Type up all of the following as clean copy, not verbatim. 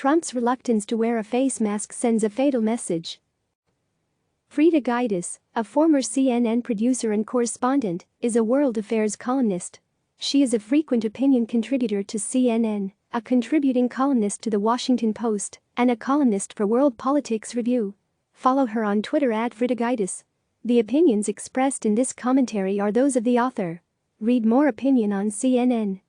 Trump's reluctance to wear a face mask sends a fatal message. Frida Guidis, a former CNN producer and correspondent, is a world affairs columnist. She is a frequent opinion contributor to CNN, a contributing columnist to The Washington Post, and a columnist for World Politics Review. Follow her on Twitter @Frida Guidis. The opinions expressed in this commentary are those of the author. Read more opinion on CNN.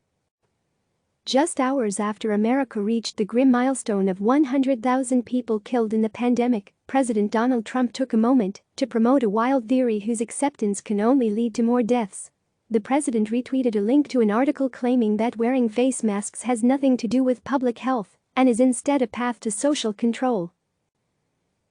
Just hours after America reached the grim milestone of 100,000 people killed in the pandemic, President Donald Trump took a moment to promote a wild theory whose acceptance can only lead to more deaths. The president retweeted a link to an article claiming that wearing face masks has nothing to do with public health and is instead a path to social control.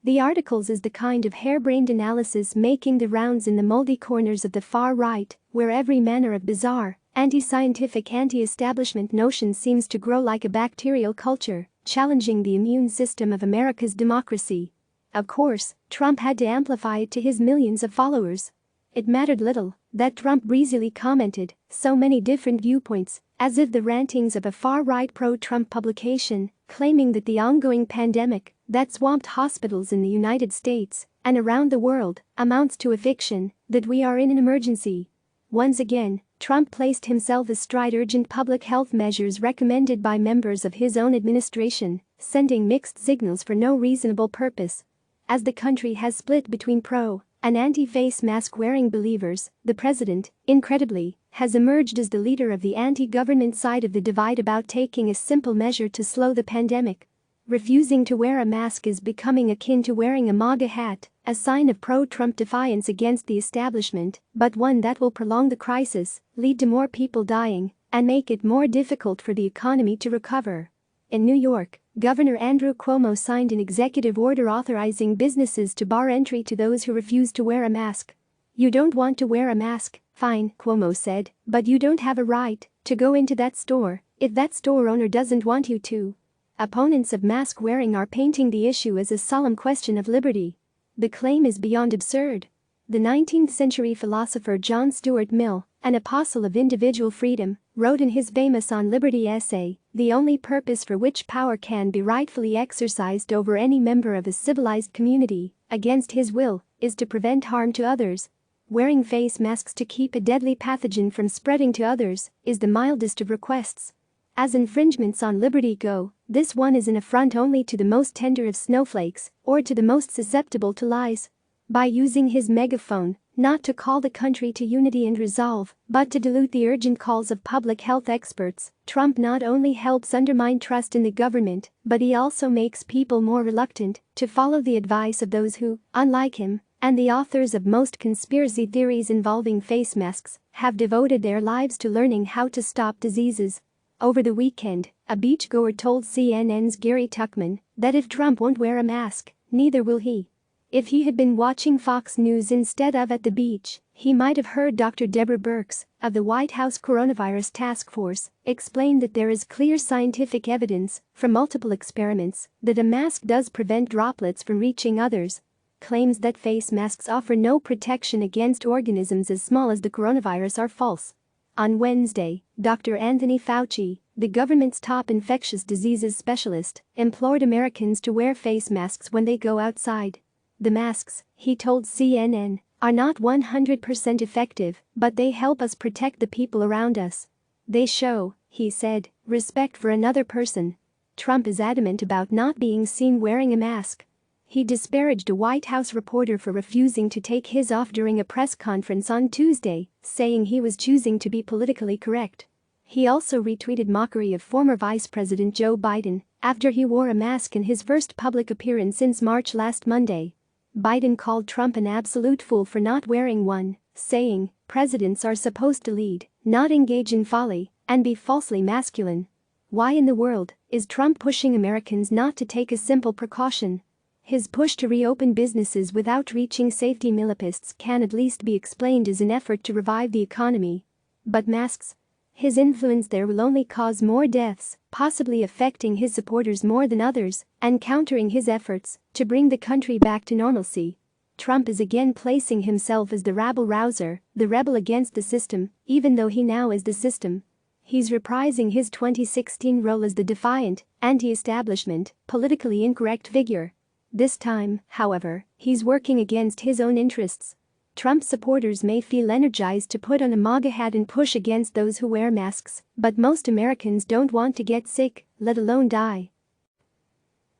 The article's is the kind of harebrained analysis making the rounds in the moldy corners of the far right, where every manner of bizarre, anti-scientific, anti-establishment notion seems to grow like a bacterial culture, challenging the immune system of America's democracy. Of course, Trump had to amplify it to his millions of followers. It mattered little that Trump breezily commented so many different viewpoints, as if the rantings of a far-right pro-Trump publication, claiming that the ongoing pandemic that swamped hospitals in the United States and around the world amounts to a fiction, that we are in an emergency. Once again, Trump placed himself astride urgent public health measures recommended by members of his own administration, sending mixed signals for no reasonable purpose. As the country has split between pro- and anti-face mask-wearing believers, the president, incredibly, has emerged as the leader of the anti-government side of the divide about taking a simple measure to slow the pandemic. Refusing to wear a mask is becoming akin to wearing a MAGA hat, a sign of pro-Trump defiance against the establishment, but one that will prolong the crisis, lead to more people dying, and make it more difficult for the economy to recover. In New York, Governor Andrew Cuomo signed an executive order authorizing businesses to bar entry to those who refuse to wear a mask. "You don't want to wear a mask, fine," Cuomo said, "but you don't have a right to go into that store if that store owner doesn't want you to." Opponents of mask wearing are painting the issue as a solemn question of liberty. The claim is beyond absurd. The 19th century philosopher John Stuart Mill, an apostle of individual freedom, wrote in his famous On Liberty essay, "The only purpose for which power can be rightfully exercised over any member of a civilized community, against his will, is to prevent harm to others." Wearing face masks to keep a deadly pathogen from spreading to others is the mildest of requests. As infringements on liberty go, this one is an affront only to the most tender of snowflakes, or to the most susceptible to lies. By using his megaphone, not to call the country to unity and resolve, but to dilute the urgent calls of public health experts, Trump not only helps undermine trust in the government, but he also makes people more reluctant to follow the advice of those who, unlike him, and the authors of most conspiracy theories involving face masks, have devoted their lives to learning how to stop diseases. Over the weekend, a beachgoer told CNN's Gary Tuchman that if Trump won't wear a mask, neither will he. If he had been watching Fox News instead of at the beach, he might have heard Dr. Deborah Birx of the White House Coronavirus Task Force explain that there is clear scientific evidence from multiple experiments that a mask does prevent droplets from reaching others. Claims that face masks offer no protection against organisms as small as the coronavirus are false. On Wednesday, Dr. Anthony Fauci, the government's top infectious diseases specialist, implored Americans to wear face masks when they go outside. "The masks," he told CNN, "are not 100% effective, but they help us protect the people around us. They show," he said, "respect for another person." Trump is adamant about not being seen wearing a mask. He disparaged a White House reporter for refusing to take his off during a press conference on Tuesday, saying he was choosing to be politically correct. He also retweeted mockery of former Vice President Joe Biden after he wore a mask in his first public appearance since March last Monday. Biden called Trump an absolute fool for not wearing one, saying, "Presidents are supposed to lead, not engage in folly, and be falsely masculine." Why in the world is Trump pushing Americans not to take a simple precaution? His push to reopen businesses without reaching safety mileposts can at least be explained as an effort to revive the economy. But masks? His influence there will only cause more deaths, possibly affecting his supporters more than others, and countering his efforts to bring the country back to normalcy. Trump is again placing himself as the rabble-rouser, the rebel against the system, even though he now is the system. He's reprising his 2016 role as the defiant, anti-establishment, politically incorrect figure. This time, however, he's working against his own interests. Trump supporters may feel energized to put on a MAGA hat and push against those who wear masks, but most Americans don't want to get sick, let alone die.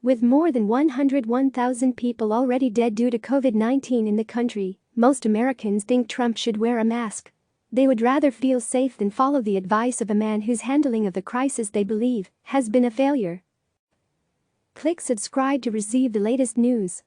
With more than 101,000 people already dead due to COVID-19 in the country, most Americans think Trump should wear a mask. They would rather feel safe than follow the advice of a man whose handling of the crisis they believe has been a failure. Click subscribe to receive the latest news.